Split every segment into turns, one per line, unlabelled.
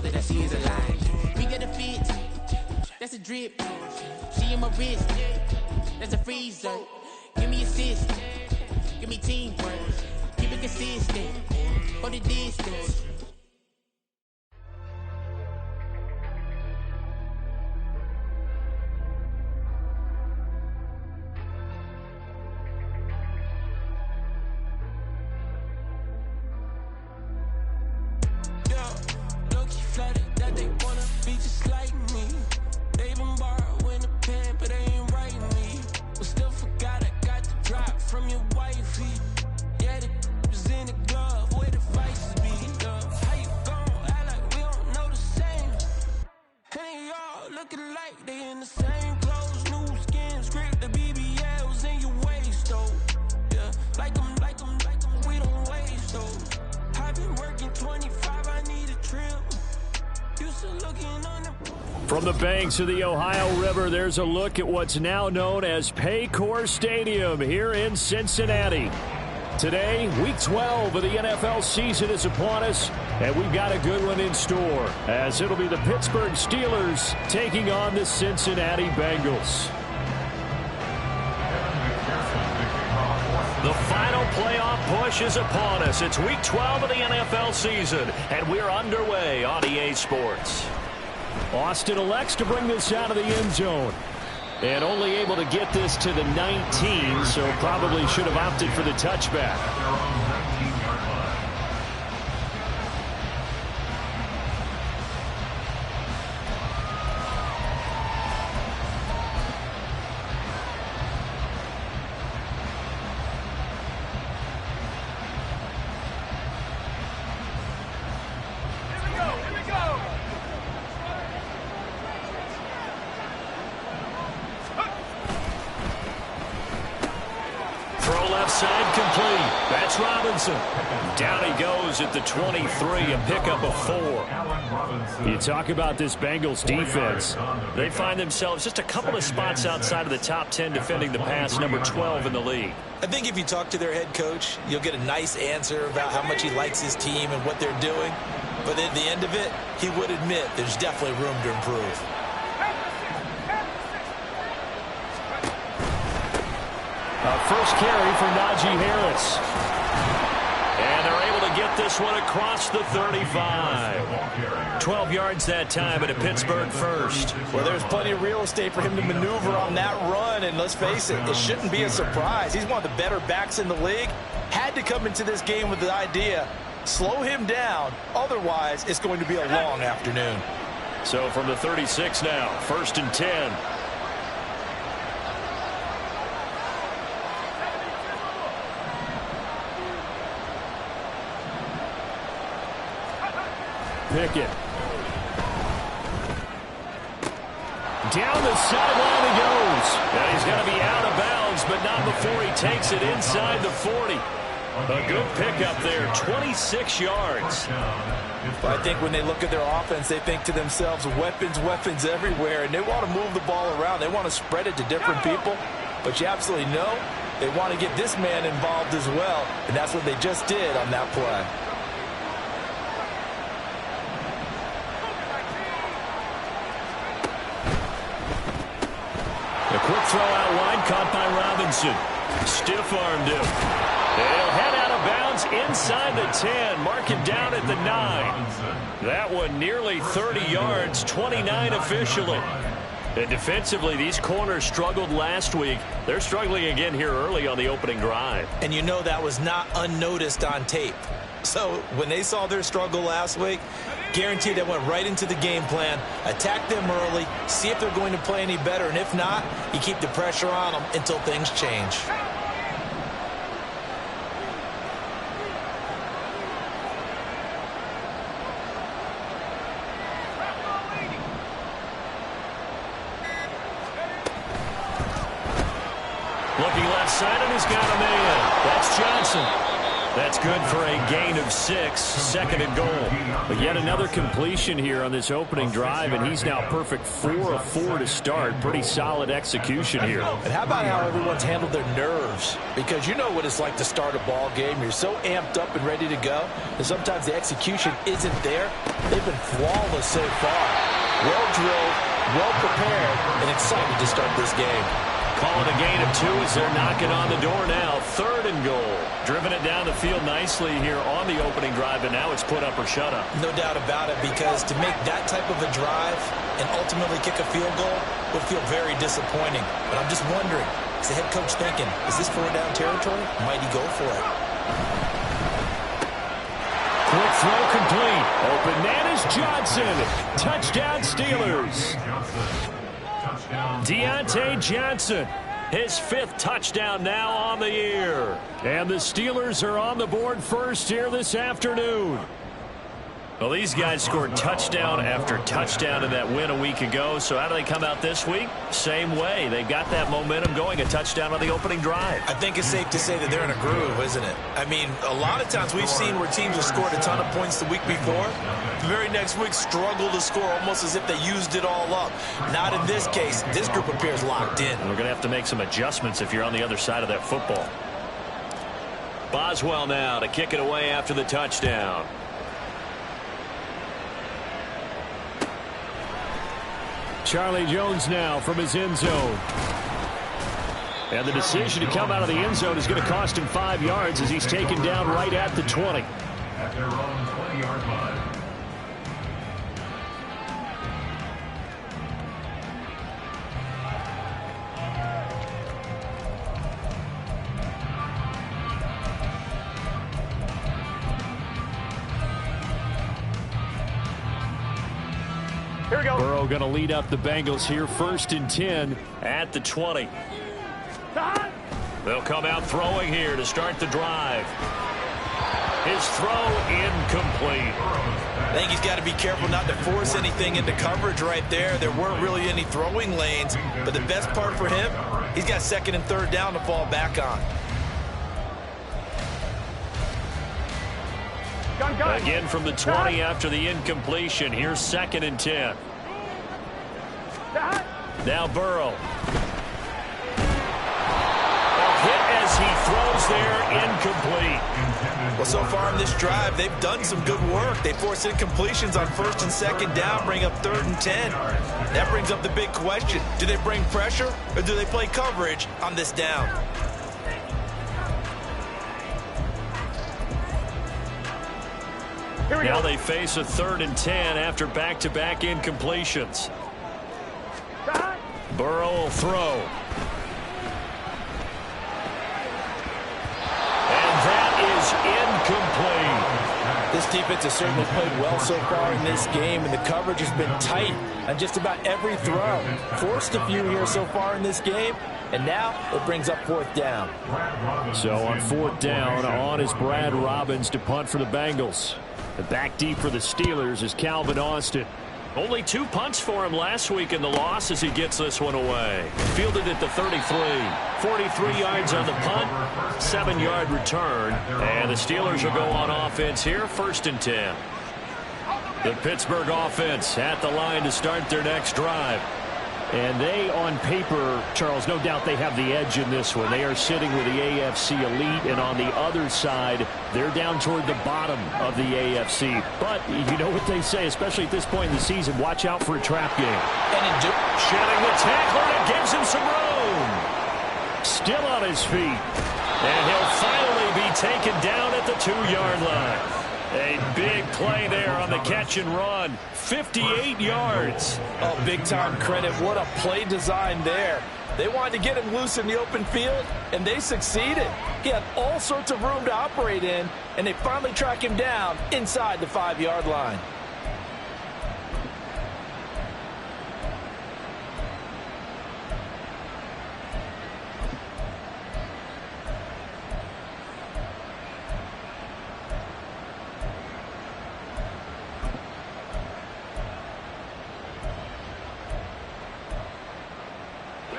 that I see is a lie. We get a fit, that's a drip. She in my wrist, that's a freezer. Give me assist, give me teamwork. Keep it consistent, for the distance.
From the banks of the Ohio River, there's a look at what's now known as Paycor Stadium here in Cincinnati. Today, Week 12 of the NFL season is upon us, and we've got a good one in store, as it'll be the Pittsburgh Steelers taking on the Cincinnati Bengals. The final playoff push is upon us. It's Week 12 of the NFL season, and we're underway on EA Sports. Austin elects to bring this out of the end zone. And only able to get this to the 19, so probably should have opted for the touchback. Side complete. That's Robinson. Down he goes at the 23, a pickup of 4. You talk about this Bengals defense. They find themselves just a couple of spots outside of the top 10 defending the pass, number 12 in the league.
I think if you talk to their head coach, you'll get a nice answer about how much he likes his team and what they're doing. But at the end of it, he would admit there's definitely room to improve.
First carry for Najee Harris. And they're able to get this one across the 35. 12 yards that time at a Pittsburgh first.
Well, there's plenty of real estate for him to maneuver on that run. And let's face it, it shouldn't be a surprise. He's one of the better backs in the league. Had to come into this game with the idea, slow him down. Otherwise, it's going to be a long afternoon.
So from the 36 now, 1st and 10. Pickett. Down the sideline he goes. And he's going to be out of bounds, but not before he takes it inside the 40. A good pickup there, 26 yards.
But I think when they look at their offense, they think to themselves, weapons, weapons everywhere, and they want to move the ball around. They want to spread it to different people. But you absolutely know they want to get this man involved as well, and that's what they just did on that play.
A quick throw out wide, caught by Robinson. Stiff-armed him. And he'll head out of bounds inside the 10. Mark it down at the 9. That one nearly 30 yards, 29 officially. And defensively, these corners struggled last week. They're struggling again here early on the opening drive.
And you know that was not unnoticed on tape. So when they saw their struggle last week, guaranteed they went right into the game plan, attack them early, see if they're going to play any better, and if not, you keep the pressure on them until things change.
Looking left side, and he's got a man. That's Johnson. That's good for a gain of 6, second and goal. But yet another completion here on this opening drive, and he's now perfect 4 of 4 to start. Pretty solid execution here.
And how about how everyone's handled their nerves? Because you know what it's like to start a ball game. You're so amped up and ready to go, and sometimes the execution isn't there. They've been flawless so far. Well drilled, well prepared, and excited to start this game.
Call it a gain of 2 as they're knocking on the door now. Third and goal. Driven it down the field nicely here on the opening drive, and now it's put up or shut up.
No doubt about it, because to make that type of a drive and ultimately kick a field goal would feel very disappointing. But I'm just wondering, is the head coach thinking, is this 4-down territory? Might he go for it?
Quick throw complete. Open man is Johnson. Touchdown Steelers. Deontay Johnson, his 5th touchdown now on the year. And the Steelers are on the board first here this afternoon. Well, these guys scored touchdown after touchdown in that win a week ago. So how do they come out this week? Same way. They got that momentum going, a touchdown on the opening drive.
I think it's safe to say that they're in a groove, isn't it? I mean, a lot of times we've seen where teams have scored a ton of points the week before. The very next week struggle to score almost as if they used it all up. Not in this case. This group appears locked in.
We're going to have to make some adjustments if you're on the other side of that football. Boswell now to kick it away after the touchdown. Charlie Jones now from his end zone. And the decision to come out of the end zone is going to cost him 5 yards as he's taken down right at the 20.
At their own 20-yard line.
Here we go. Burrow going to lead up the Bengals here, 1st and 10 at the 20. They'll come out throwing here to start the drive. His throw incomplete.
I think he's got to be careful not to force anything into coverage right there. There weren't really any throwing lanes, but the best part for him, he's got 2nd and 3rd down to fall back on.
Again from the 20 after the incompletion. Here's 2nd and 10. Now Burrow. A hit as he throws there, incomplete.
Well, so far in this drive, they've done some good work. They force incompletions on 1st and 2nd down, bring up 3rd and 10. That brings up the big question. Do they bring pressure or do they play coverage on this down?
Now they face a 3rd and 10 after back-to-back incompletions. Burrow will throw. And that is incomplete.
This defense has certainly played well so far in this game, and the coverage has been tight on just about every throw. Forced a few here so far in this game, and now it brings up 4th down.
So on 4th down, on is Brad Robbins to punt for the Bengals. The back deep for the Steelers is Calvin Austin. Only 2 punts for him last week in the loss as he gets this one away. Fielded at the 33. 43 yards on the punt, 7-yard return. And the Steelers will go on offense here, 1st and 10. The Pittsburgh offense at the line to start their next drive. And they, on paper, Charles, no doubt they have the edge in this one. They are sitting with the AFC elite, and on the other side, they're down toward the bottom of the AFC. But you know what they say, especially at this point in the season, watch out for a trap game.
And
shedding the tackler, and it gives him some room. Still on his feet. And he'll finally be taken down at the 2-yard line. A big play there on the catch and run. 58 yards.
Oh, big-time credit. What a play design there. They wanted to get him loose in the open field, and they succeeded. He had all sorts of room to operate in, and they finally track him down inside the 5-yard line.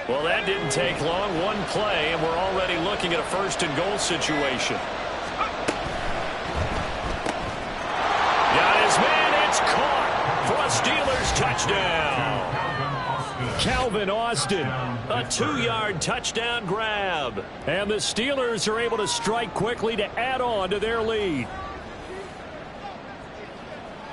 Well, that didn't take long. One play, and we're already looking at a 1st and goal situation. Calvin Austin. A 2-yard touchdown grab. And the Steelers are able to strike quickly to add on to their lead.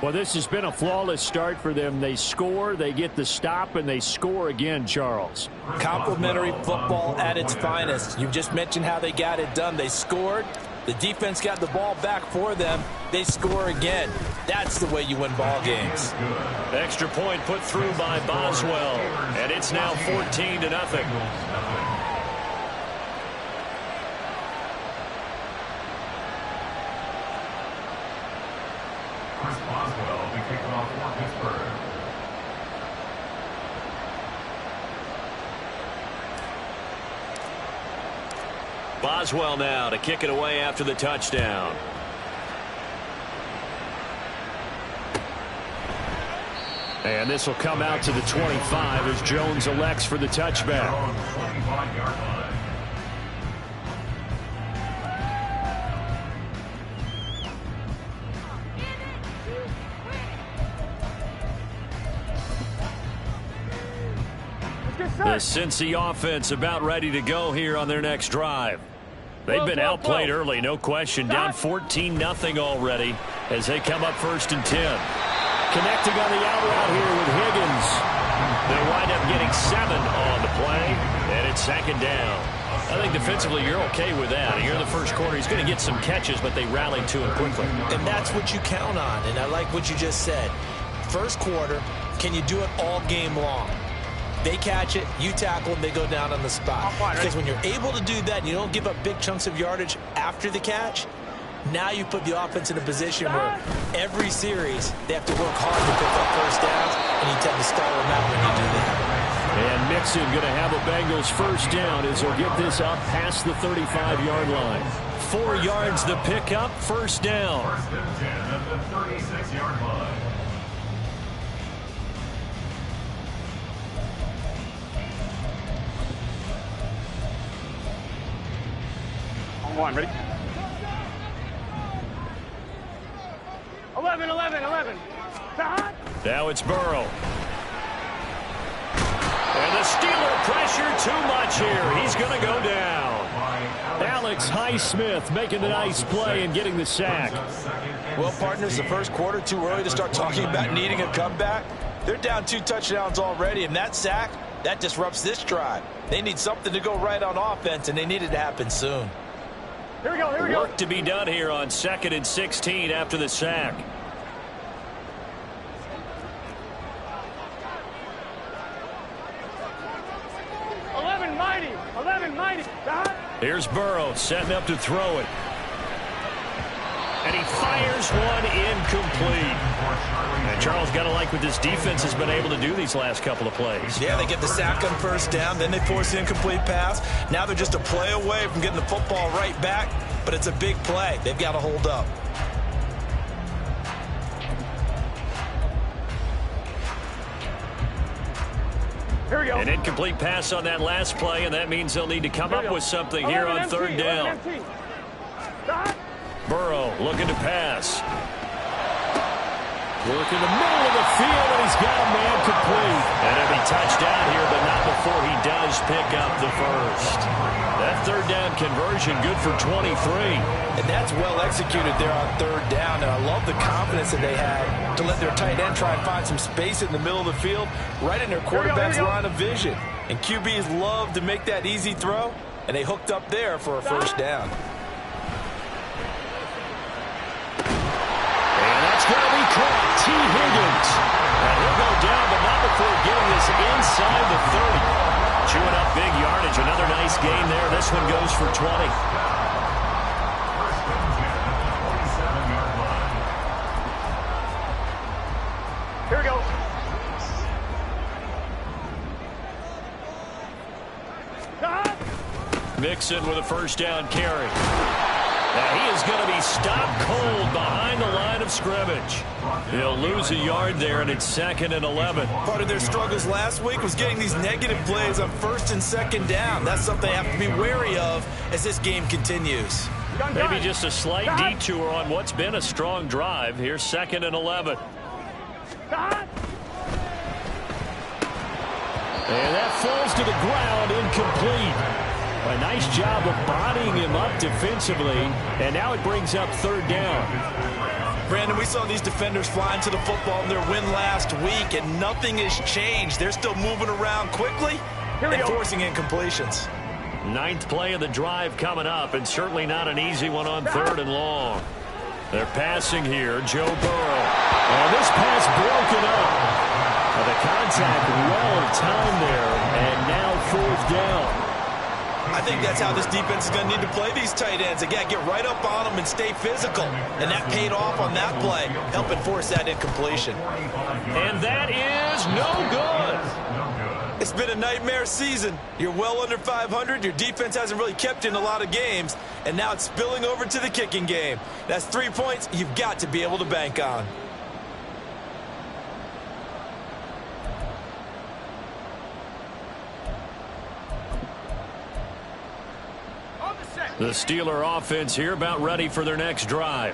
Well, this has been a flawless start for them. They score, they get the stop, and they score again, Charles.
Complimentary football at its finest. You just mentioned how they got it done. They scored. The defense got the ball back for them. They score again. That's the way you win ball games.
Extra point put through by Boswell, and it's now 14-0.
Chris Boswell will be kicking off for Pittsburgh.
Boswell now to kick it away after the touchdown. And this will come out to the 25 as Jones elects for the touchback.
25-yard line.
The Cincy offense about ready to go here on their next drive. They've been outplayed early, no question. Down 14-0 already as they come up 1st and 10. Connecting on the out route here with Higgins. They wind up getting 7 on the play, and it's 2nd down. I think defensively you're okay with that. Here in the first quarter, he's going to get some catches, but they rallied to him quickly.
And that's what you count on, and I like what you just said. First quarter, can you do it all game long? They catch it, you tackle them, they go down on the spot. Because when you're able to do that and you don't give up big chunks of yardage after the catch, now you put the offense in a position where every series they have to work hard to pick up first downs, and you tend to stall them out when you do that.
And Mixon going to have a Bengals first down as he'll get this up past the 35-yard line. 4 yards the pickup, first down.
1st and 10 at the 36-yard line.
One, ready? 11.
Now it's Burrow. And the Steeler pressure too much here. He's going to go down. Alex Highsmith making the nice play and getting the sack.
Well, partners, the first quarter, too early to start talking about needing a comeback. They're down 2 touchdowns already, and that sack, that disrupts this drive. They need something to go right on offense, and they need it to happen soon.
Here we go.
Work to be done here on 2nd and 16 after the sack. Here's Burrow setting up to throw it. And he fires one incomplete. And Charles, got to like what this defense has been able to do these last couple of plays.
Yeah, they get the sack on first down, then they force the incomplete pass. Now they're just a play away from getting the football right back, but it's a big play. They've got to hold up.
Here we go.
An incomplete pass on that last play, and that means they'll need to come up with something here on 3rd down. Burrow looking to pass. Work in the middle of the field, and he's got a man complete. And he'll be touched down here, but not before he does pick up the first. That 3rd down conversion good for 23.
And that's well executed there on 3rd down. And I love the confidence that they had to let their tight end try and find some space in the middle of the field, right in their quarterback's line of vision. And QBs love to make that easy throw, and they hooked up there for a first down.
And that's going to be caught. T. Higgins. And he'll go down, but not before getting this inside the 30. Chewing up big yardage. Another nice gain there. This one goes for 20.
Here we go.
Mixon with a first down carry. Now he is going to be stopped cold behind the line of scrimmage. He'll lose a yard there, and it's 2nd and 11.
Part of their struggles last week was getting these negative plays on 1st and 2nd down. That's something they have to be wary of as this game continues.
Maybe just a slight detour on what's been a strong drive. Here's 2nd and 11. And that falls to the ground, incomplete. A nice job of bodying him up defensively, and now it brings up third down.
Brandon, we saw these defenders flying to the football in their win last week, and nothing has changed. They're still moving around quickly and forcing incompletions.
Ninth play of the drive coming up, and certainly not an easy one on third and long. They're passing here, Joe Burrow. And this pass broken up. The contact well timed there, and now fourth down.
I think that's how this defense is going to need to play these tight ends. Again, get right up on them and stay physical. And that paid off on that play, helping force that incompletion.
And that is no good.
It's been a nightmare season. You're well under 500. Your defense hasn't really kept you in a lot of games. And now it's spilling over to the kicking game. That's 3 points you've got to be able to bank on.
The Steeler offense here about ready for their next drive.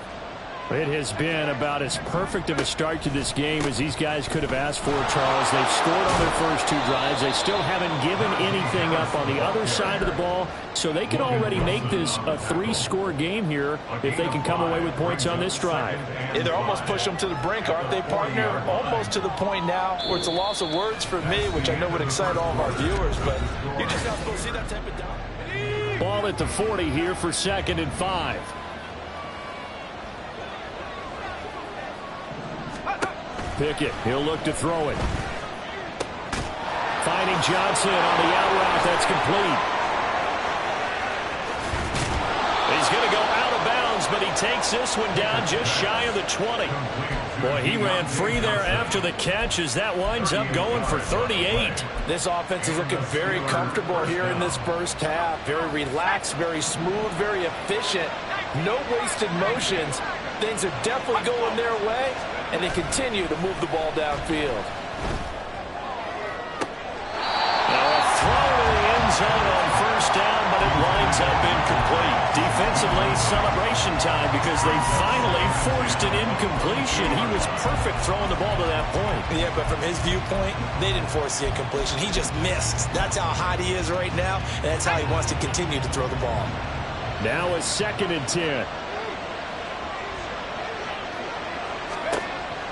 It has been about as perfect of a start to this game as these guys could have asked for, Charles. They've scored on their first two drives. They still haven't given anything up on the other side of the ball, so they can already make this a 3-score game here if they can come away with points on this drive.
Yeah, they're almost pushing them to the brink, aren't they, partner? Almost to the point now where it's a loss of words for me, which I know would excite all of our viewers, but you're just not supposed to see that type of down.
Ball at the 40 here for 2nd and 5. Pickett, he'll look to throw it. Finding Johnson on the out route, that's complete.
He's going to go out of bounds, but he takes this one down just shy of the 20. Boy, he ran free there after the catch as that winds up going for 38.
This offense is looking very comfortable here in this first half. Very relaxed, very smooth, very efficient. No wasted motions. Things are definitely going their way, and they continue to move the ball downfield.
Now a throw to the end zone on first down, but it winds up incomplete. Defensively, celebration time because they finally forced an incompletion. He was perfect throwing the ball to that point.
Yeah, but from his viewpoint, they didn't force the incompletion. He just missed. That's how hot he is right now, and that's how he wants to continue to throw the ball.
Now a 2nd and 10.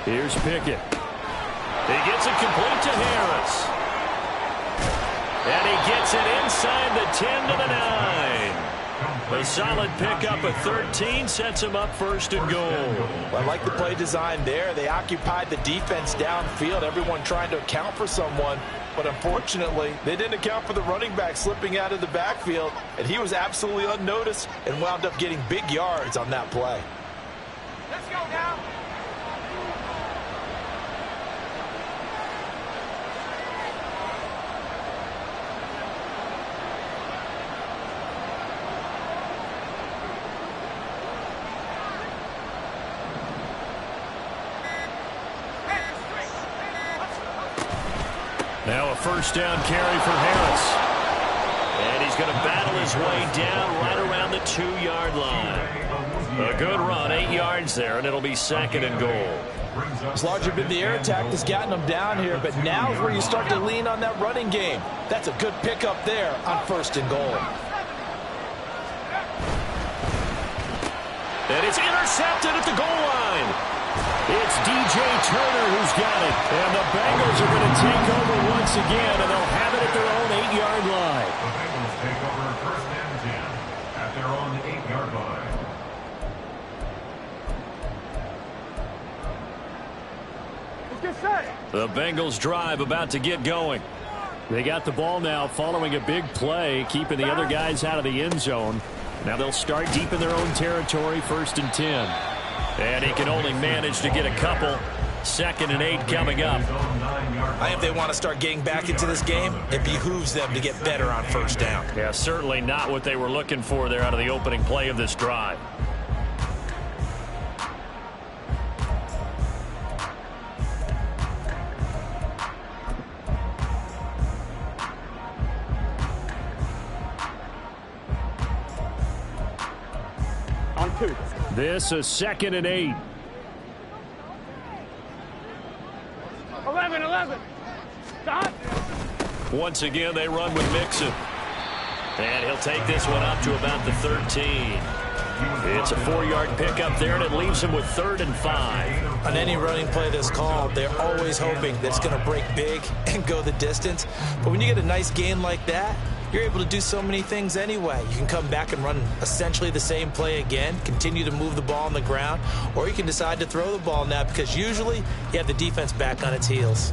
Here's Pickett.
He gets it complete to Harris. And he gets it inside the 10 to the 9. A solid pickup at 13 sets him up 1st and goal.
Well, I like the play design there. They occupied the defense downfield, everyone trying to account for someone. But unfortunately, they didn't account for the running back slipping out of the backfield. And he was absolutely unnoticed and wound up getting big yards on that play.
Let's go now.
Now a 1st down carry for Harris. And he's going to battle his way down right around the 2-yard line. A good run, 8 yards there, and it'll be 2nd and goal.
It's largely been the air attack that's gotten them down here, but now is where you start to lean on that running game. That's a good pickup there on 1st and goal.
And it's intercepted at the goal line.
It's DJ Turner who's got it. And the Bengals are going to take over once again, and they'll have it at their own 8-yard line.
The Bengals take over 1st and 10 at their own 8-yard line.
Let's get set.
The Bengals drive about to get going.
They got the ball now following a big play, keeping the other guys out of the end zone. Now they'll start deep in their own territory, 1st and 10.
And he can only manage to get a couple. 2nd and 8 coming up.
I think if they want to start getting back into this game, it behooves them to get better on 1st down.
Yeah, certainly not what they were looking for there out of the opening play of this drive.
On 2.
This a 2nd and 8.
11. Stop.
Once again, they run with Mixon. And he'll take this one up to about the 13. It's a 4-yard pickup there, and it leaves him with 3rd and 5.
On any running play that's called, they're always hoping that it's going to break big and go the distance. But when you get a nice gain like that, you're able to do so many things anyway. You can come back and run essentially the same play again, continue to move the ball on the ground, or you can decide to throw the ball now because usually you have the defense back on its heels.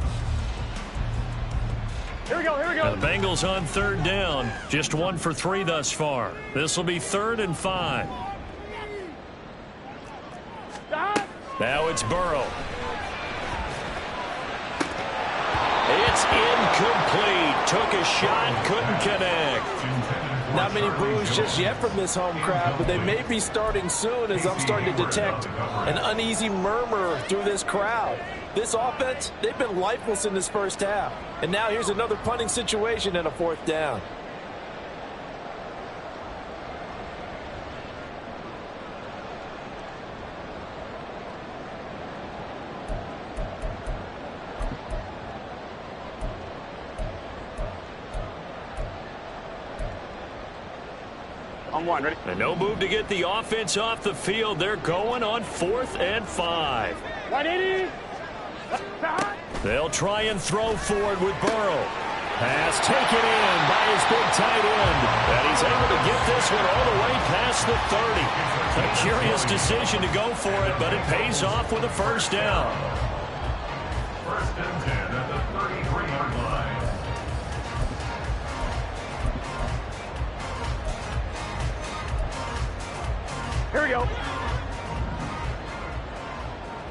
Here we go, here we go.
Now the Bengals on 3rd down. Just 1 for 3 thus far. This will be 3rd and 5. Now it's Burrow. It's incomplete. Took a shot, couldn't connect.
Not many boos just yet from this home crowd, but they may be starting soon as I'm starting to detect an uneasy murmur through this crowd. This offense, they've been lifeless in this first half. And now here's another punting situation and a 4th down.
On 1, ready?
And no move to get the offense off the field. They're going on 4th and 5.
180.
They'll try and throw forward with Burrow. Pass taken in by his big tight end. And he's able to get this one all the way past the 30. A curious decision to go for it, but it pays off with a 1st down.
1st and 10 at the 33-yard line.
Here we go.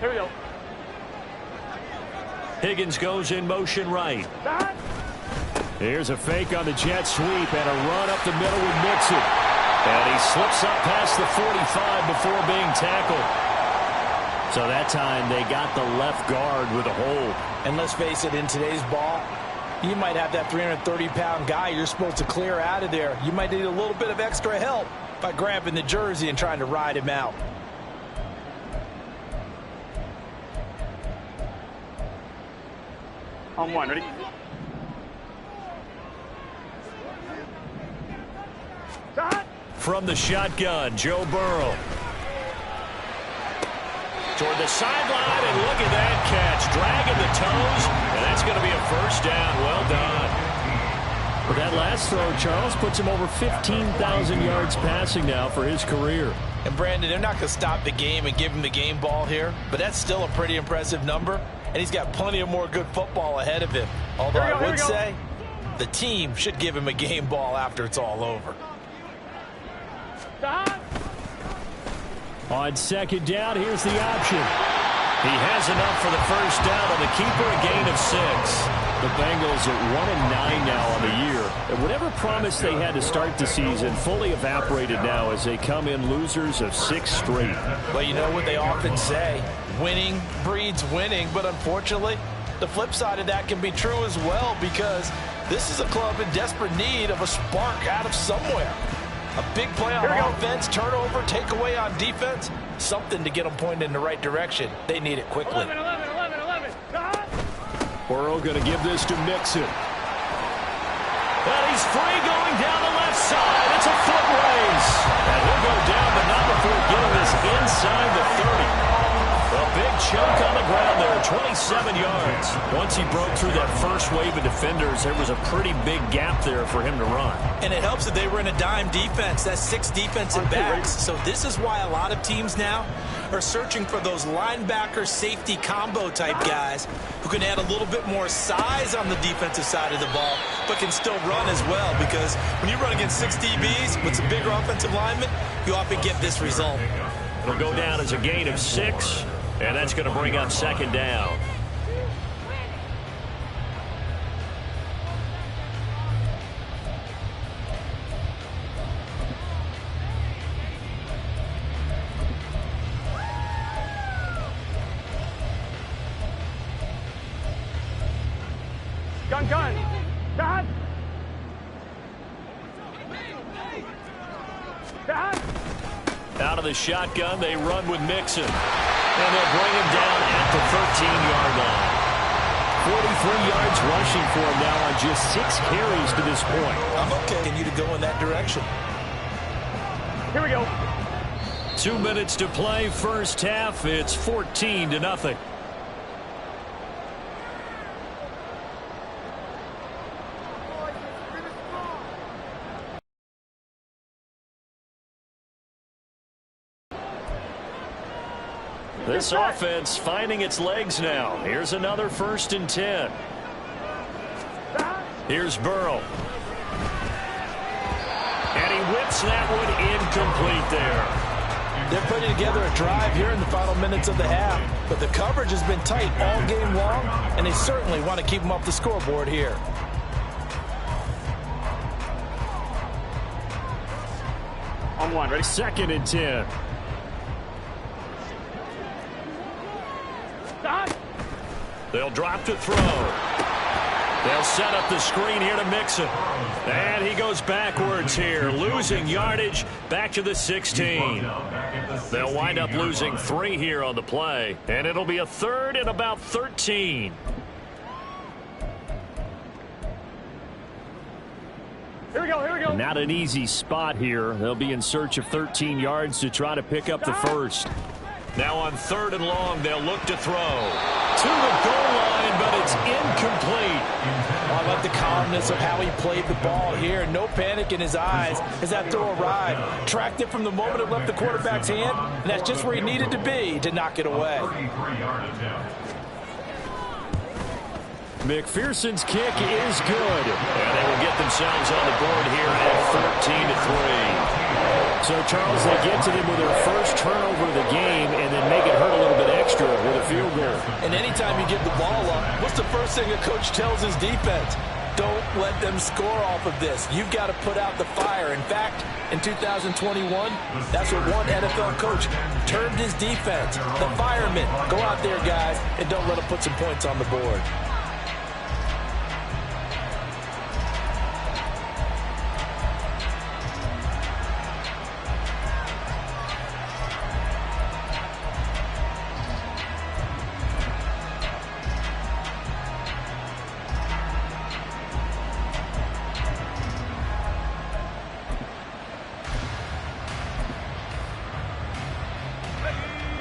Here we go.
Higgins goes in motion right. Here's a fake on the jet sweep and a run up the middle with Mixon. And he slips up past the 45 before being tackled. So that time they got the left guard with a hold.
And let's face it, in today's ball, you might have that 330-pound guy you're supposed to clear out of there. You might need a little bit of extra help by grabbing the jersey and trying to ride him out.
On 1, ready?
From the shotgun, Joe Burrow. Toward the sideline, and look at that catch. Dragging the toes, and that's going to be a 1st down. Well done.
But that last throw, Charles, puts him over 15,000 yards passing now for his career.
And Brandon, they're not going to stop the game and give him the game ball here, but that's still a pretty impressive number, and he's got plenty of more good football ahead of him. Although I would say the team should give him a game ball after it's all over.
On 2nd down, here's the option.
He has enough for the 1st down on the keeper, a gain of 6.
The Bengals at 1-9 now on the year. And whatever promise they had to start the season fully evaporated now as they come in losers of 6 straight.
Well, you know what they often say, winning breeds winning, but unfortunately, the flip side of that can be true as well because this is a club in desperate need of a spark out of somewhere. A big play on offense, turnover, takeaway on defense, something to get them pointed in the right direction. They need it quickly.
11.
Burrow going to give this to Mixon.
And he's free going down the left side. It's a foot race. And he'll go down, but not before getting this inside the 30. A big chunk on the ground there, 27 yards. Once he broke through that first wave of defenders, there was a pretty big gap there for him to run.
And it helps that they were in a dime defense. That's 6 defensive backs. So this is why a lot of teams now are searching for those linebacker safety combo type guys who can add a little bit more size on the defensive side of the ball, but can still run as well. Because when you run against 6 DBs with some bigger offensive linemen, you often get this result.
It'll go down as a gain of 6. And that's going to bring up 2nd down.
Gun. Dad.
Out of the shotgun, they run with Mixon. And they'll bring him down at the 13-yard line.
yards rushing for him now on just 6 carries to this point.
I'm okay for you to go in that direction.
Here we go.
2 minutes to play, first half. It's 14-0. This offense finding its legs now. Here's another 1st and 10. Here's Burrow. And he whips that one incomplete there.
They're putting together a drive here in the final minutes of the half. But the coverage has been tight all game long, and they certainly want to keep them off the scoreboard here.
On one, ready?
2nd and 10.
They'll drop to throw. They'll set up the screen here to Mixon. And he goes backwards here, losing yardage back to the 16. They'll wind up losing 3 here on the play. And it'll be a 3rd and about 13.
Here we go, here we go.
Not an easy spot here. They'll be in search of 13 yards to try to pick up the first.
Now on 3rd and long, they'll look to throw. To the goal line, but it's incomplete.
I like the calmness of how he played the ball here. No panic in his eyes as that throw arrived. Tracked it from the moment it left the quarterback's hand, and that's just where he needed to be to knock it away.
McPherson's kick is good.
And they will get themselves on the board here at 14-3.
So, Charles, they get to them with their first turnover of the game and then make it hurt a little bit extra with a field goal.
And anytime you give the ball up, what's the first thing a coach tells his defense? Don't let them score off of this. You've got to put out the fire. In fact, in 2021, that's what one NFL coach termed his defense. The firemen. Go out there, guys, and don't let them put some points on the board.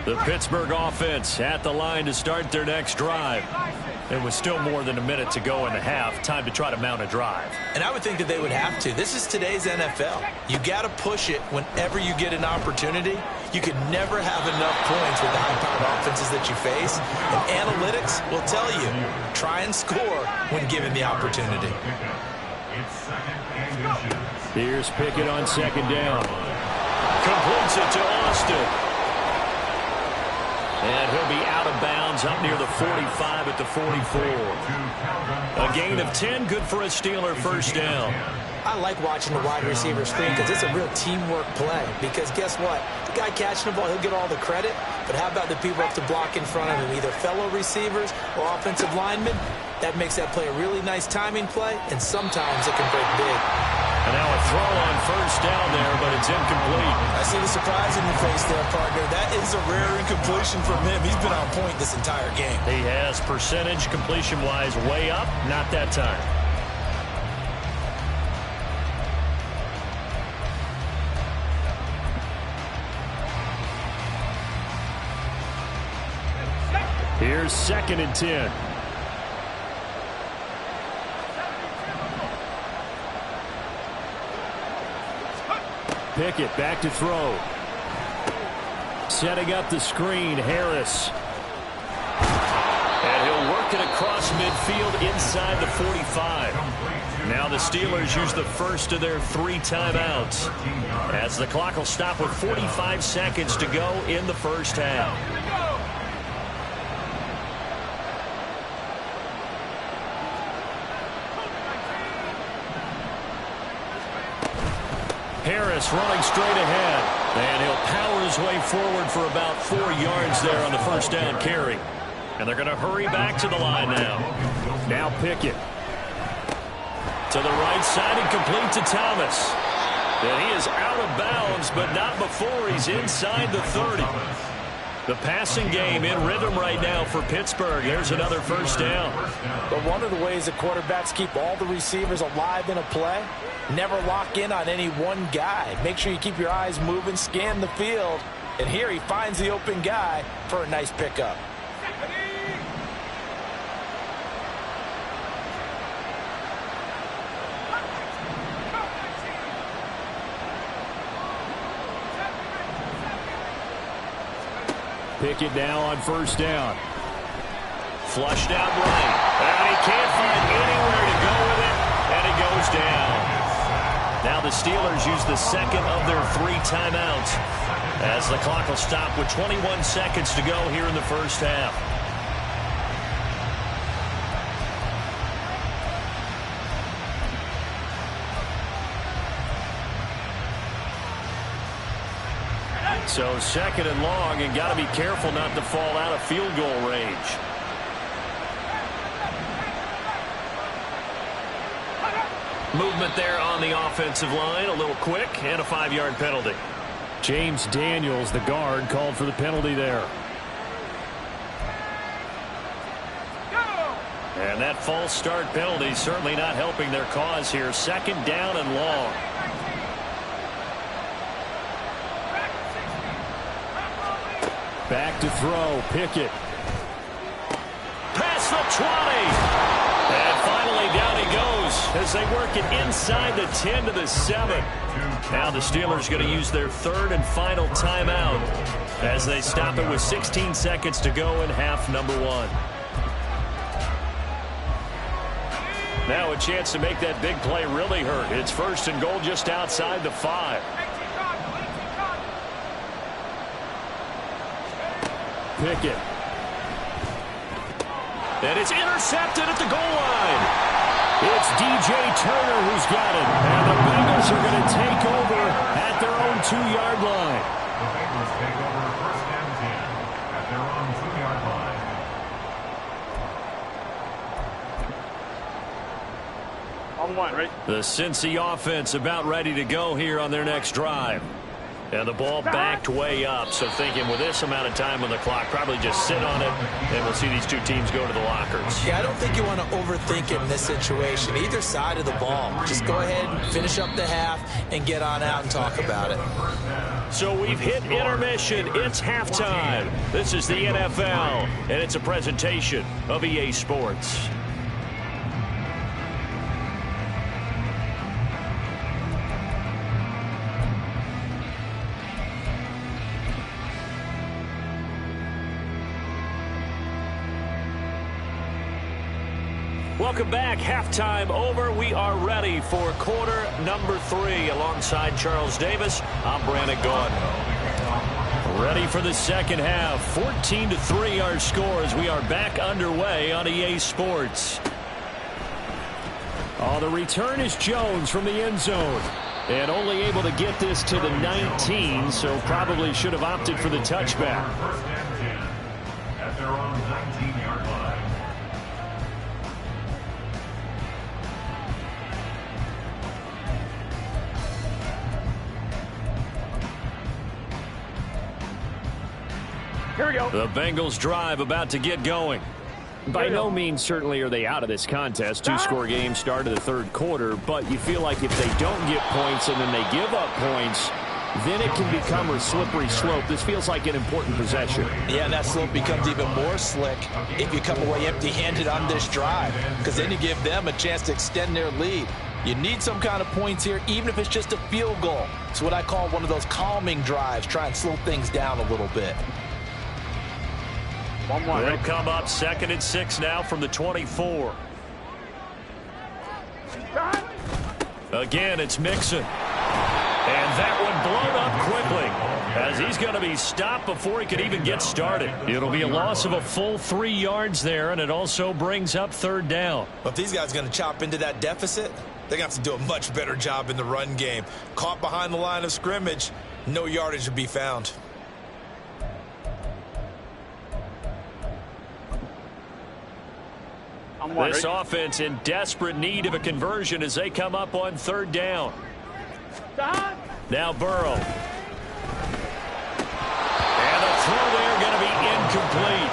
The Pittsburgh offense at the line to start their next drive. It was still more than a minute to go in the half. Time to try to mount a drive.
And I would think that they would have to. This is today's NFL. You got to push it whenever you get an opportunity. You can never have enough points with the high-powered offenses that you face. And analytics will tell you, try and score when given the opportunity.
Here's Pickett on 2nd down.
Completes it to Austin. And he'll be out of bounds up near the 45 at the 44. A gain of 10, good for a Steeler first down.
I like watching the wide receiver screen because it's a real teamwork play. Because guess what? The guy catching the ball, he'll get all the credit. But how about the people up to block in front of him, either fellow receivers or offensive linemen? That makes that play a really nice timing play, and sometimes it can break big.
And now a throw on first down there, but it's incomplete.
I see the surprise in your face there, partner. That is a rare incompletion from him. He's been on point this entire game.
He has percentage completion-wise way up, not that time.
Here's 2nd and 10. Pickett back to throw. Setting up the screen, Harris.
And he'll work it across midfield inside the 45. Now the Steelers use the first of their 3 timeouts, as the clock will stop with 45 seconds to go in the first half. Harris running straight ahead, and he'll power his way forward for about 4 yards there on the first down carry. And they're going to hurry back to the line now.
Now Pickett.
To the right side and complete to Thomas. And he is out of bounds, but not before he's inside the 30. The passing game in rhythm right now for Pittsburgh. There's another first down.
But one of the ways the quarterbacks keep all the receivers alive in a play, never lock in on any one guy. Make sure you keep your eyes moving, scan the field. And here he finds the open guy for a nice pickup.
Pickett now on first down.
Flushed out right. And he can't find anywhere to go with it. And it goes down. Now the Steelers use the second of their 3 timeouts as the clock will stop with 21 seconds to go here in the first half. So second and long, and got to be careful not to fall out of field goal range. Movement there on the offensive line, a little quick, and a 5-yard penalty.
James Daniels, the guard, called for the penalty there.
And that false start penalty certainly not helping their cause here. Second down and long.
Back to throw, Pickett.
Past the 20. And finally down he goes as they work it inside the 10 to the 7. Now the Steelers going to use their third and final timeout as they stop it with 16 seconds to go in half number 1. Now a chance to make that big play really hurt. It's first and goal just outside the 5.
Pickett.
And it's intercepted at the goal line.
It's DJ Turner who's got it. And the Bengals are going to take over at their own 2-yard line.
The Bengals take over first and 10 at their own 2-yard line.
On 1, right?
The Cincy offense about ready to go here on their next drive. And the ball backed way up, so thinking with this amount of time on the clock, probably just sit on it, and we'll see these two teams go to the lockers.
Yeah, I don't think you want to overthink it in this situation. Either side of the ball. Just go ahead and finish up the half and get on out and talk about it.
So we've hit intermission. It's halftime. This is the NFL, and it's a presentation of EA Sports. Welcome back. Halftime over. We are ready for quarter number 3. Alongside Charles Davis, I'm Brandon Gaudin. Ready for the second half. 14-3 our score as we are back underway on EA Sports.
Oh, the return is Jones from the end zone. And only able to get this to the 19, so probably should have opted for the touchback.
First and 10 at their own 19-yard line.
Here we go.
The Bengals drive about to get going.
By no means certainly are they out of this contest. 2-score game start of the third quarter, but you feel like if they don't get points and then they give up points, then it can become a slippery slope. This feels like an important possession.
Yeah, and that slope becomes even more slick if you come away empty-handed on this drive, because then you give them a chance to extend their lead. You need some kind of points here, even if it's just a field goal. It's what I call one of those calming drives, try and slow things down a little bit.
1-1.
They'll come up 2nd and 6 now from the 24. Again, it's Mixon. And that one blown up quickly as he's going to be stopped before he could even get started. It'll be a loss of a full 3 yards there, and it also brings up third down.
But if these guys are going to chop into that deficit, they're going to have to do a much better job in the run game. Caught behind the line of scrimmage, no yardage to be found.
This offense in desperate need of a conversion as they come up on third down. Now Burrow. And the throw there going to
incomplete.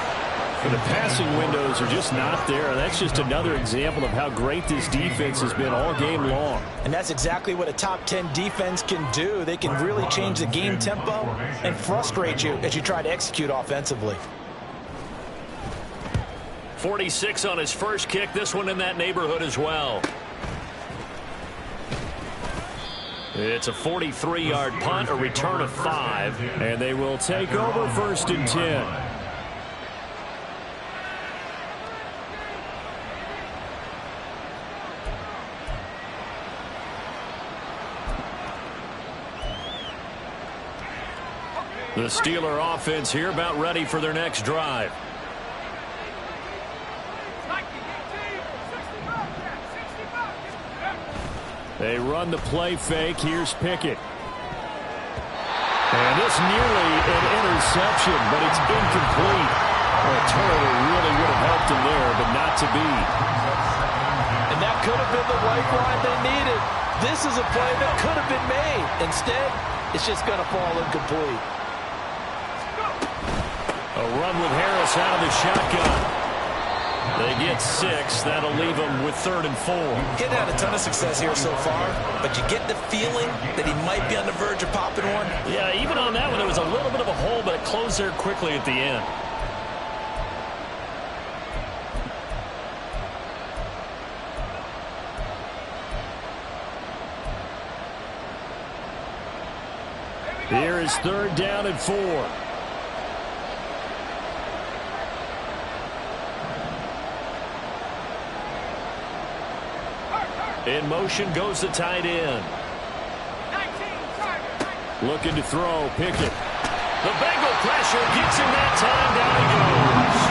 The passing windows are just not there. That's just another example of how great this defense has been all game long.
And that's exactly what a top 10 defense can do. They can really change the game tempo and frustrate you as you try to execute offensively.
46 on his first kick. This one in that neighborhood as well. It's a 43-yard punt, a return of 5.
And they will take over 1st and 10.
The Steeler offense here about ready for their next drive.
They run the play fake. Here's Pickett. And this nearly an interception, but it's incomplete. A turnover really would have helped him there, but not to be.
And that could have been the lifeline they needed. This is a play that could have been made. Instead, it's just going to fall incomplete.
A run with Harris out of the shotgun. They get 6. That'll leave them with 3rd and 4.
He's had a ton of success here so far, but you get the feeling that he might be on the verge of popping one.
Yeah, even on that one, there was a little bit of a hole, but it closed there quickly at the end.
Here is 3rd down and 4.
In motion goes the tight end.
Looking to throw, Pickett.
The Bengal pressure gets him that time. Down he goes.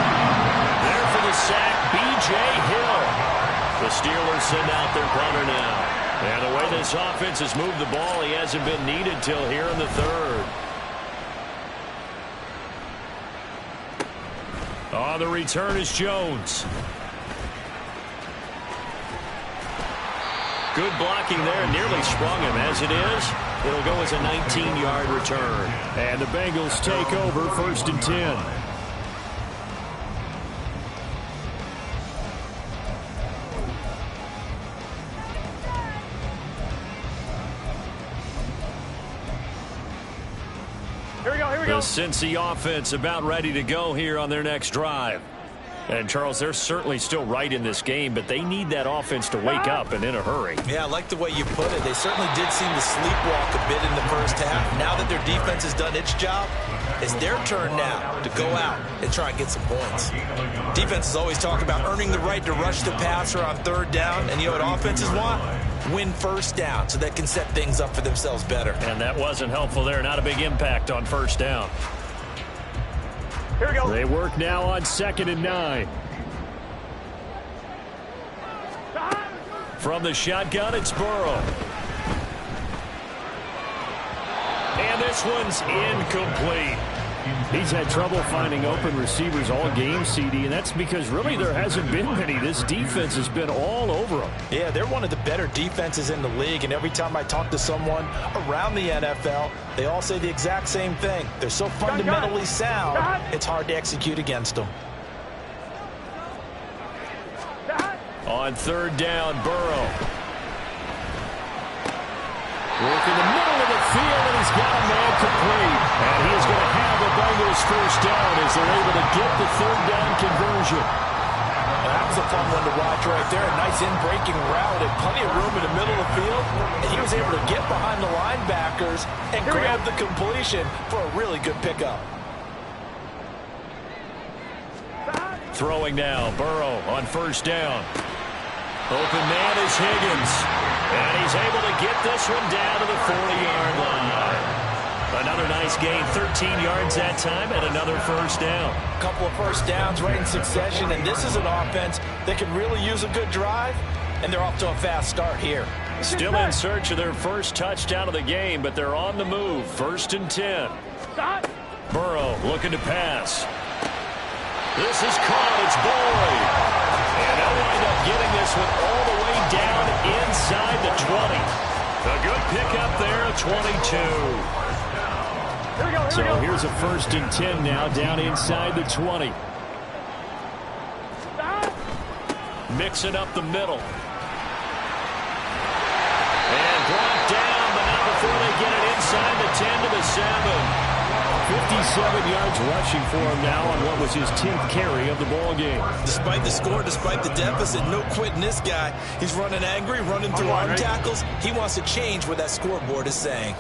There for the sack, B.J. Hill. The Steelers send out their punter now. And the way this offense has moved the ball, he hasn't been needed till here in the 3rd. On the return is Jones. Good blocking there, nearly sprung him. As it is, it'll go as a 19-yard return.
And the Bengals take over 1st and 10.
Here we go, here we
The
go.
Cincy offense about ready to go here on their next drive. And, Charles, they're certainly still right in this game, but they need that offense to wake up and in a hurry.
Yeah, I like the way you put it. They certainly did seem to sleepwalk a bit in the first half. Now that their defense has done its job, it's their turn now to go out and try and get some points. Defenses always talk about earning the right to rush the passer on 3rd down, and you know what offenses want? Win 1st down so they can set things up for themselves better.
And that wasn't helpful there. Not a big impact on 1st down.
Here we go.
They work now on 2nd and 9.
From the shotgun, it's Burrow. And this one's incomplete.
He's had trouble finding open receivers all game, CD, and that's because really there hasn't been many. This defense has been all over him.
Yeah, they're one of the better defenses in the league, and every time I talk to someone around the NFL, they all say the exact same thing. They're so fundamentally sound, it's hard to execute against them.
On 3rd down, Burrow. Work in the middle of the field, and he's got a man complete. And he is going to have the Bengals 1st down as they're able to get the 3rd down conversion.
That was a fun one to watch right there. A nice in-breaking route and plenty of room in the middle of the field. And he was able to get behind the linebackers and grab the completion for a really good pickup.
Throwing now, Burrow on 1st down. Open man is Higgins. And he's able to get this one down to the 40-yard line. Another nice gain, 13 yards that time, and another 1st down.
A couple of 1st downs right in succession, and this is an offense that can really use a good drive, and they're off to a fast start here.
Still in search of their first touchdown of the game, but they're on the move. 1st and 10. Burrow looking to pass. This is caught. It's Boyd. And they'll wind up getting this one all the way down inside the 20. A good pickup there, 22.
Here we go,
So here's a 1st and 10 now, down inside the 20. Mixing up the middle. And brought down, but not before they get it inside the 10 to the 7. 57 yards rushing for him now on what was his 10th carry of the ball game.
Despite the score, despite the deficit, no quitting this guy. He's running angry, running through arm tackles. He wants to change what that scoreboard is saying.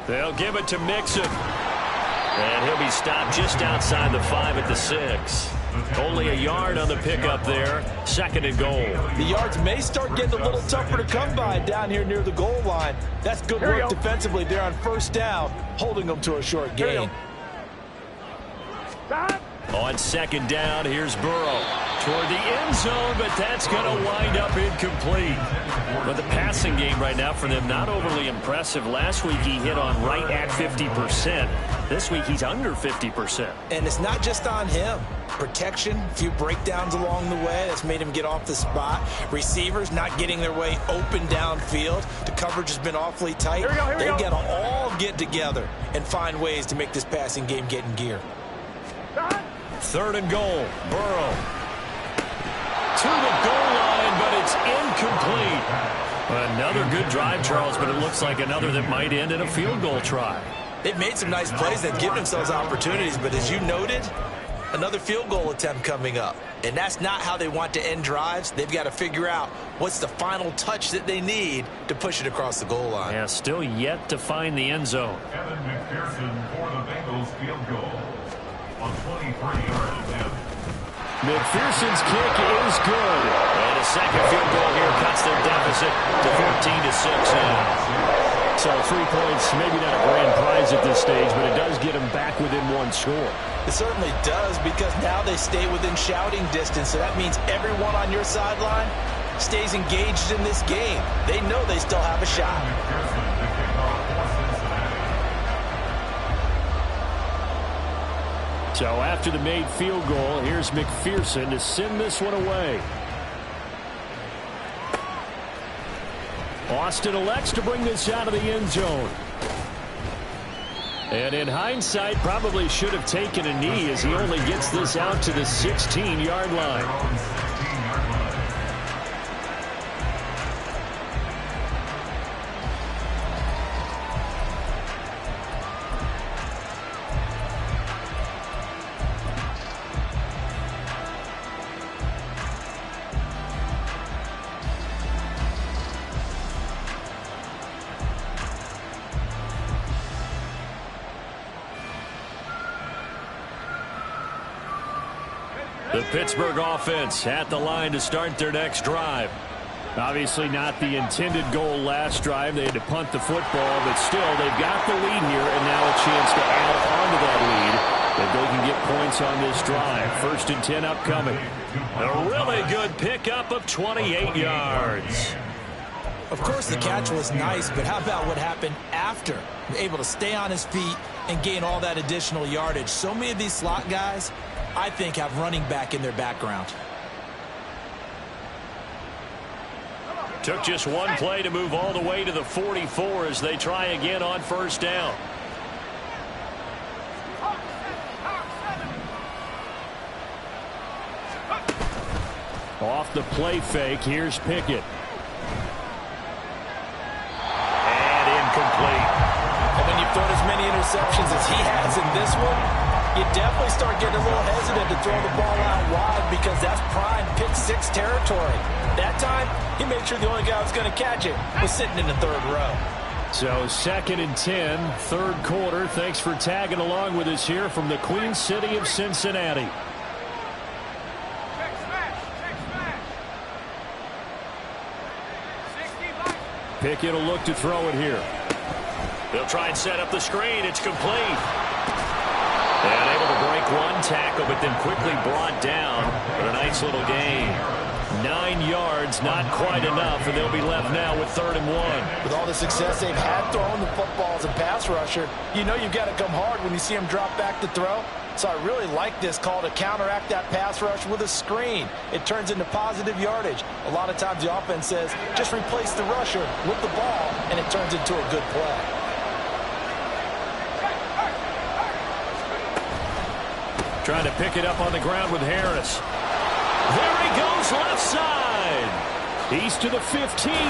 They'll give it to Mixon. And he'll be stopped just outside the 5 at the 6. Only a yard on the pickup there. 2nd and goal.
The yards may start getting a little tougher to come by down here near the goal line. That's good work defensively there on 1st down, holding them to a short gain.
On 2nd down, here's Burrow toward the end zone, but that's going to wind up incomplete. But the passing game right now for them, not overly impressive. Last week he hit on right at 50%. This week he's under 50%.
And it's not just on him. Protection, a few breakdowns along the way. That's made him get off the spot. Receivers not getting their way open downfield. The coverage has been awfully tight. They've got to all get together and find ways to make this passing game get in gear.
3rd and goal. Burrow to the goal line, but it's incomplete. Another good drive, Charles, but it looks like another that might end in a field goal try.
They've made some nice plays. They've given themselves opportunities, but as you noted, another field goal attempt coming up. And that's not how they want to end drives. They've got to figure out what's the final touch that they need to push it across the goal line.
Yeah, still yet to find the end zone.
Kevin McPherson for the Bengals field goal on 23-yard attempt.
McPherson's kick is good.
And a second field goal here cuts their deficit to 14-6 now.
So 3 points, maybe not a grand prize at this stage, but it does get them back within 1 score.
It certainly does, because now they stay within shouting distance. So that means everyone on your sideline stays engaged in this game. They know they still have a shot.
So after the made field goal, here's McPherson to send this one away. Austin elects to bring this out of the end zone. And in hindsight, probably should have taken a knee as he only gets this out to the 16-yard line.
The Pittsburgh offense at the line to start their next drive.
Obviously not the intended goal last drive. They had to punt the football, but still they've got the lead here, and now a chance to add on to that lead if they can get points on this drive. 1st and 10 upcoming.
A really good pickup of 28 yards.
Of course, the catch was nice, but how about what happened after? Able to stay on his feet and gain all that additional yardage. So many of these slot guys, I think, have running back in their background.
Took just one play to move all the way to the 44 as they try again on 1st down.
Off the play fake, here's Pickett.
And incomplete.
And when you've thrown as many interceptions as he has in this one, you definitely start getting a little hesitant to throw the ball out wide, because that's prime pick 6 territory. That time, he made sure the only guy who was going to catch it was sitting in the 3rd row.
So 2nd and 10, 3rd quarter. Thanks for tagging along with us here from the Queen City of Cincinnati. Pickett will look to throw it here.
They'll try and set up the screen. It's complete. And able to break one tackle, but then quickly brought down for a nice little gain. 9 yards, not quite enough, and they'll be left now with 3rd and 1.
With all the success they've had throwing the football as a pass rusher, you know you've got to come hard when you see him drop back to throw. So I really like this call to counteract that pass rush with a screen. It turns into positive yardage. A lot of times the offense says, just replace the rusher with the ball, and it turns into a good play.
Trying to pick it up on the ground with Harris. There he goes left side. He's to the 15. They'll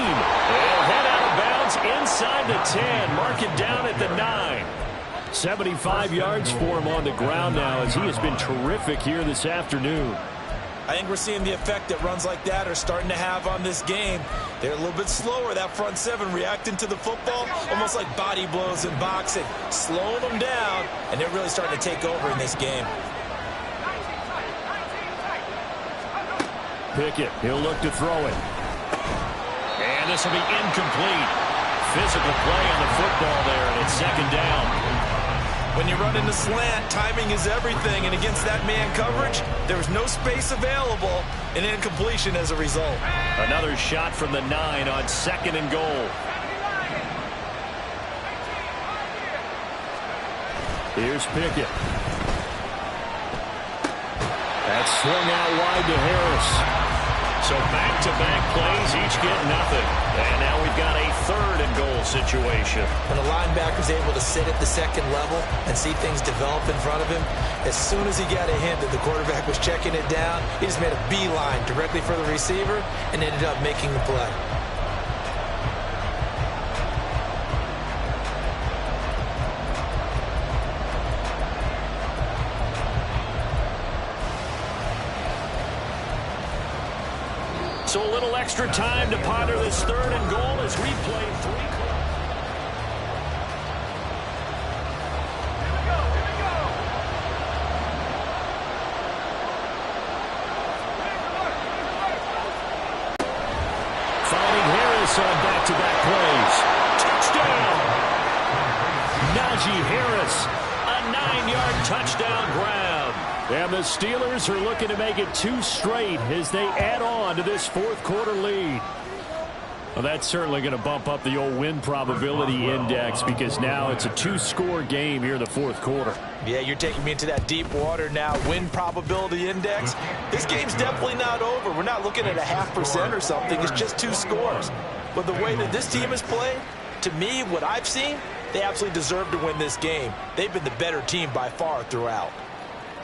head out of bounds inside the 10. Mark it down at the 9. 75 yards for him on the ground now as he has been terrific here this afternoon.
I think we're seeing the effect that runs like that are starting to have on this game. They're a little bit slower, that front seven, reacting to the football, almost like body blows in boxing, slowing them down, and they're really starting to take over in this game.
Pickett, he'll look to throw it. And this will be incomplete. Physical play on the football there, and it's second down.
When you run into slant, timing is everything, and against that man coverage, there's no space available, and incompletion as a result.
Another shot from the 9 on second and goal. Here's Pickett. That's swung out wide to Harris. So back-to-back plays, each get nothing. And now we've got a third and goal situation.
When a linebacker's able to sit at the second level and see things develop in front of him, as soon as he got a hint that the quarterback was checking it down, he just made a beeline directly for the receiver and ended up making the play.
So a little extra time to ponder this third and goal as we play 3 Finding Harris on back-to-back plays. Touchdown! Najee Harris, a 9-yard touchdown grab. And the Steelers are looking to make it 2 straight as they add on to this fourth-quarter lead. Well, that's certainly going to bump up the old win probability index because now it's a 2-score game here in the fourth quarter.
Yeah, you're taking me into that deep water now. Win probability index. This game's definitely not over. We're not looking at a 0.5% or something. It's just 2 scores. But the way that this team has played, to me, what I've seen, they absolutely deserve to win this game. They've been the better team by far throughout.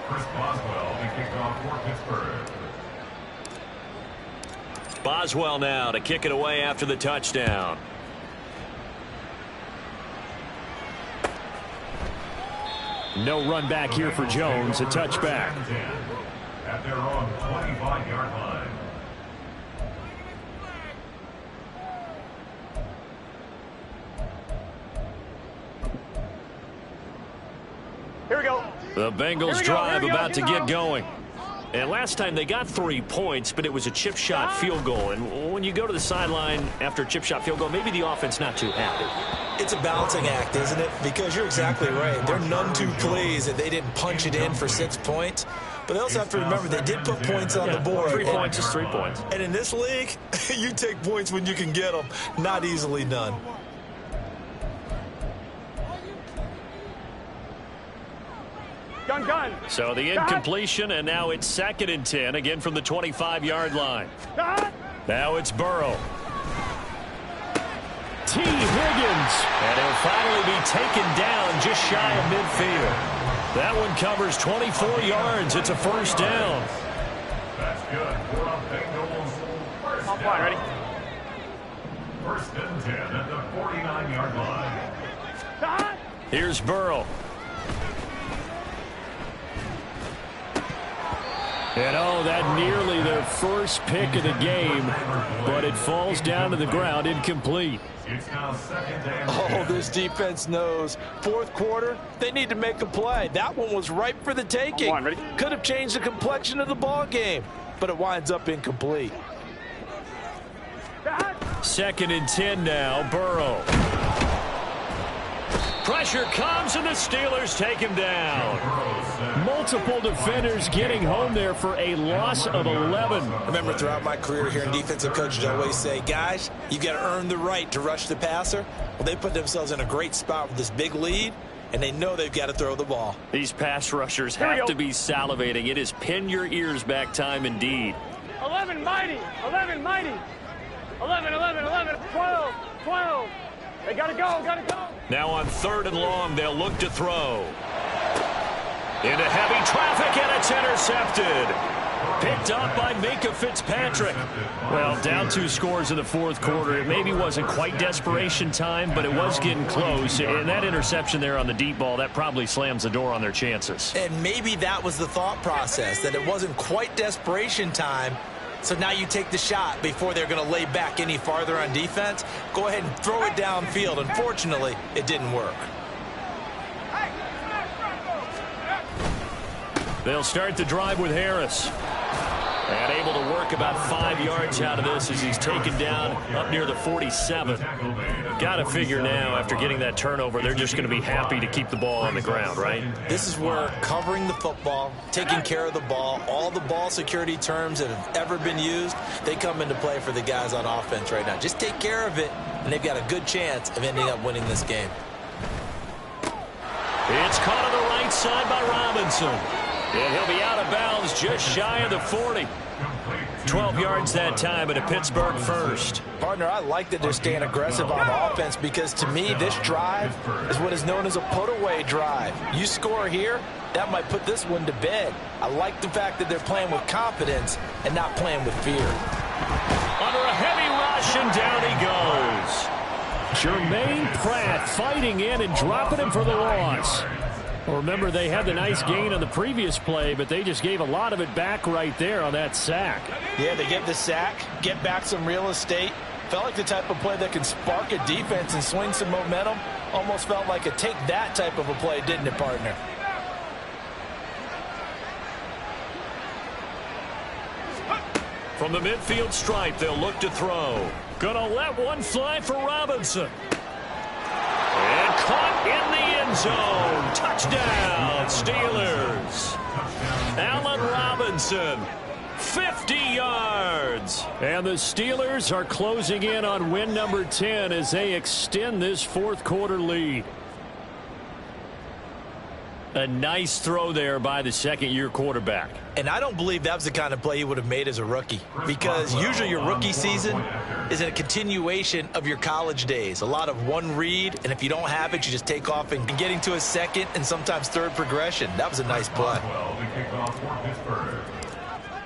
Chris Boswell, the kickoff for Pittsburgh.
Boswell now to kick it away after the touchdown.
No run back here for Jones, a touchback.
At their own 25-yard line.
Here we go.
The Bengals drive about to get going. And last time they got 3 points, but it was a chip shot field goal. And when you go to the sideline after a chip shot field goal, maybe the offense not too happy.
It's a balancing act, isn't it? Because you're exactly right. They're none too pleased that they didn't punch it in for 6 points. But they also have to remember they did put points on the board.
3 points is 3 points.
And in this league, you take points when you can get them. Not easily done.
Gun.
So the incompletion, and now it's 2nd and 10, again from the 25-yard line. Now it's Burrow.
T. Higgins.
And he'll finally be taken down just shy of midfield. That one covers 24 yards. It's a first down.
That's good for a Bengals first down.
Ready?
1st and 10 at the 49-yard line.
Here's Burrow.
And that nearly their first pick of the game, but it falls down to the ground incomplete.
It's now 2nd and 10.
This defense knows. Fourth quarter, they need to make a play. That one was ripe for the taking.
Ready?
Could have changed the complexion of the ball game, but it winds up incomplete.
2nd and 10 now, Burrow.
Pressure comes, and the Steelers take him down.
Multiple defenders getting home there for a loss of 11.
I remember throughout my career here in defensive coaches, I always say, guys, you got to earn the right to rush the passer. Well, they put themselves in a great spot with this big lead, and they know they've got to throw the ball.
These pass rushers have to be salivating. It is pin your ears back time indeed.
11 mighty. 11 mighty. 11, 12. They gotta go.
Now on 3rd and long, they'll look to throw. Into heavy traffic, and it's intercepted. Picked up by Minka Fitzpatrick.
Well, down 2 scores in the fourth quarter. It maybe wasn't quite desperation time, but it was getting close. And that interception there on the deep ball, that probably slams the door on their chances.
And maybe that was the thought process, that it wasn't quite desperation time. So now you take the shot before they're going to lay back any farther on defense. Go ahead and throw it downfield. Unfortunately, it didn't work.
They'll start the drive with Harris.
And able to work about 5 yards out of this as he's taken down up near the 47.
Got to figure now, after getting that turnover, they're just going to be happy to keep the ball on the ground, right?
This is where covering the football, taking care of the ball, all the ball security terms that have ever been used, they come into play for the guys on offense right now. Just take care of it, and they've got a good chance of ending up winning this game.
It's caught on the right side by Robinson. And he'll be out of bounds just shy of the 40.
12 yards that time, and a Pittsburgh first.
Partner, I like that they're staying aggressive on offense because, to me, this drive is what is known as a put-away drive. You score here, that might put this one to bed. I like the fact that they're playing with confidence and not playing with fear.
Under a heavy rush, and down he goes.
Jermaine Pratt fighting in and dropping him for the loss. Well, remember, they had the nice gain on the previous play, but they just gave a lot of it back right there on that sack.
Yeah, they get the sack, get back some real estate. Felt like the type of play that can spark a defense and swing some momentum. Almost felt like a take-that type of a play, didn't it, partner?
From the midfield stripe, they'll look to throw. Gonna let one fly for Robinson. And caught in the end zone. Touchdown, Steelers. Allen Robinson, 50 yards.
And the Steelers are closing in on win number 10 as they extend this fourth quarter lead. A nice throw there by the second-year quarterback.
And I don't believe that was the kind of play he would have made as a rookie, because usually your rookie season is a continuation of your college days. A lot of one read, and if you don't have it, you just take off and getting to a second and sometimes third progression. That was a nice play.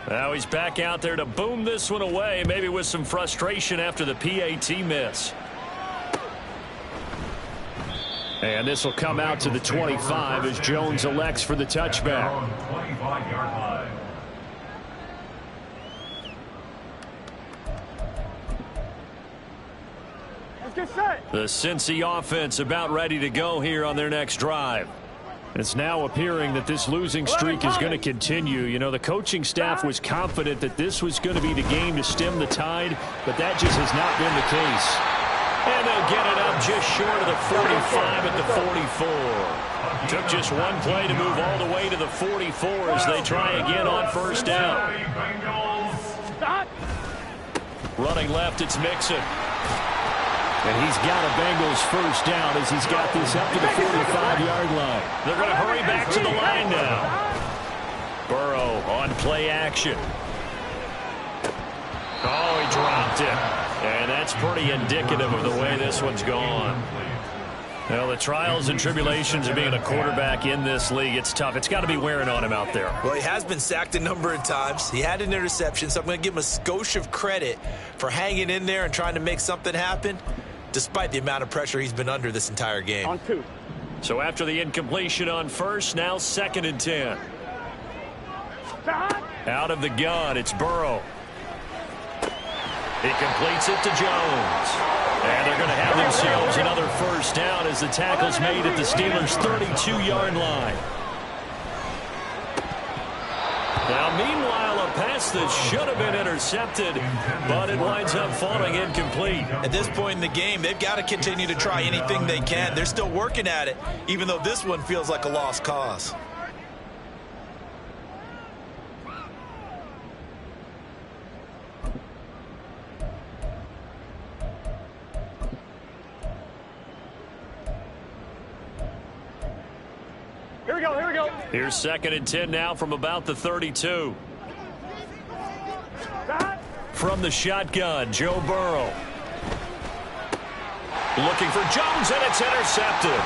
Now he's back out there to boom this one away, maybe with some frustration after the PAT miss.
And this will come out to the 25 as Jones elects for the touchback.
Let's get set.
The Cincy offense about ready to go here on their next drive. It's now appearing that this losing streak is going to continue. You know, the coaching staff was confident that this was going to be the game to stem the tide, but that just has not been the case.
And they'll get it up just short of the 45 at the 44. Took just one play to move all the way to the 44 as they try again on first down. Running left, it's Mixon.
And he's got a Bengals first down as he's got this up to the 45-yard line.
They're going to hurry back to the line now. Burrow on play action. Oh, he dropped it. And that's pretty indicative of the way this one's gone. Well, the trials and tribulations of being a quarterback in this league, it's tough. It's got to be wearing on him out there.
Well, he has been sacked a number of times. He had an interception, so I'm going to give him a skosh of credit for hanging in there and trying to make something happen, despite the amount of pressure he's been under this entire game.
On 2.
So after the incompletion on first, now 2nd and 10. Out of the gun, it's Burrow. He completes it to Jones. And they're going to have themselves another first down as the tackle's made at the Steelers' 32-yard line. Now, meanwhile, a pass that should have been intercepted, but it winds up falling incomplete.
At this point in the game, they've got to continue to try anything they can. They're still working at it, even though this one feels like a lost cause.
Here we go, here we go.
Here's 2nd and 10 now from about the 32. From the shotgun, Joe Burrow. Looking for Jones, and it's intercepted.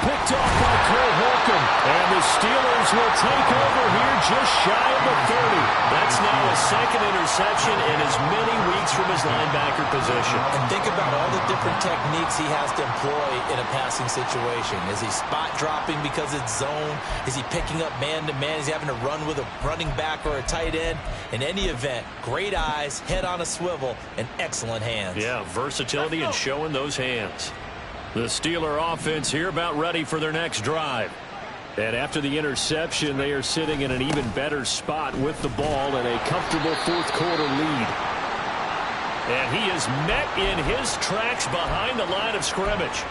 Picked off by Cole Holcomb. And the Steelers will take over here just shy of the 30.
That's now a second interception in as many weeks from his linebacker position.
And think about all the different techniques he has to employ in a passing situation. Is he spot dropping because it's zone? Is he picking up man-to-man? Is he having to run with a running back or a tight end? In any event, great eyes, head on a swivel, and excellent hands.
Yeah, versatility and showing those hands.
The Steeler offense here about ready for their next drive. And after the interception, they are sitting in an even better spot with the ball and a comfortable fourth-quarter lead.
And he is met in his tracks behind the line of scrimmage.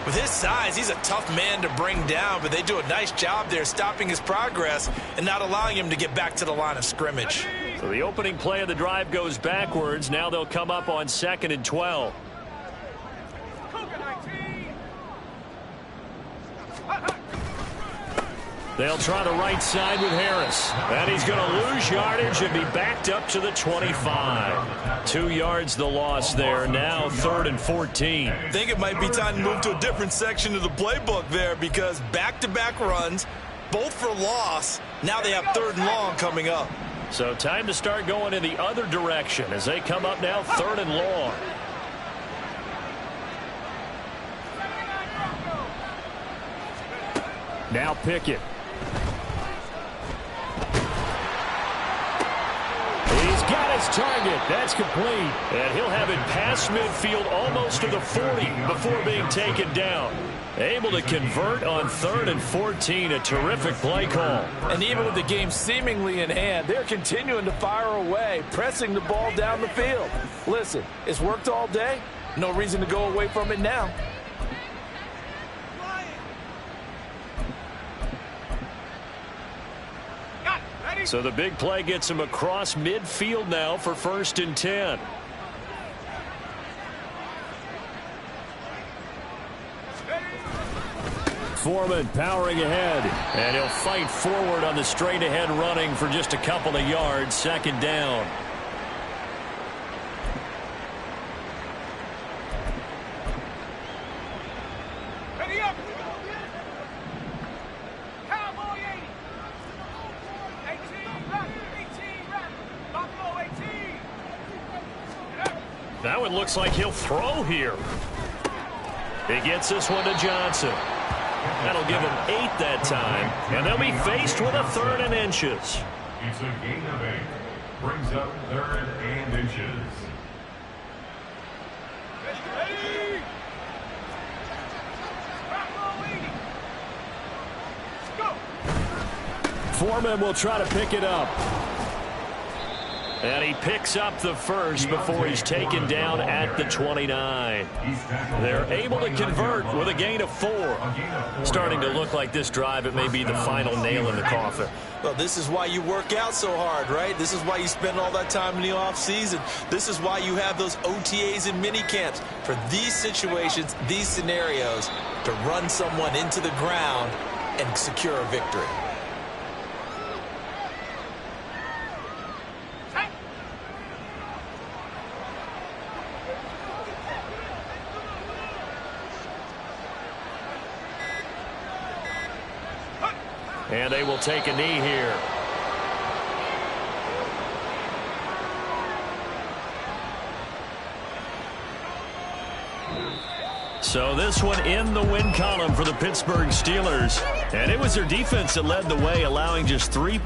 With his size, he's a tough man to bring down, but they do a nice job there stopping his progress and not allowing him to get back to the line of scrimmage.
So the opening play of the drive goes backwards. Now they'll come up on 2nd and 12. They'll try the right side with Harris. And he's going to lose yardage and be backed up to the 25. 2 yards the loss there. Now 3rd and 14.
I think it might be time to move to a different section of the playbook there because back-to-back runs, both for loss. Now they have 3rd and long coming up.
So time to start going in the other direction as they come up now 3rd and long.
Now Pickett. He's got his target. That's complete.
And he'll have it past midfield almost to the 40 before being taken down. Able to convert on 3rd and 14. A terrific play call.
And even with the game seemingly in hand, they're continuing to fire away, pressing the ball down the field. Listen, it's worked all day. No reason to go away from it now.
So the big play gets him across midfield now for 1st and 10.
Foreman powering ahead.
And he'll fight forward on the straight ahead running for just a couple of yards. 2nd down. That one looks like he'll throw here. He gets this one to Johnson. That'll give him 8 that time. And they'll be faced with a 3rd and inches.
It's a gain of 8. Brings up 3rd and inches.
Foreman will try to pick it up.
And he picks up the first before he's taken down at the 29. They're able to convert with a gain of 4. Starting to look like this drive, it may be the final nail in the coffin.
Well, this is why you work out so hard, right? This is why you spend all that time in the offseason. This is why you have those OTAs and mini camps. For these situations, these scenarios, to run someone into the ground and secure a victory.
And they will take a knee here. So this one in the win column for the Pittsburgh Steelers. And it was their defense that led the way, allowing just 3 points.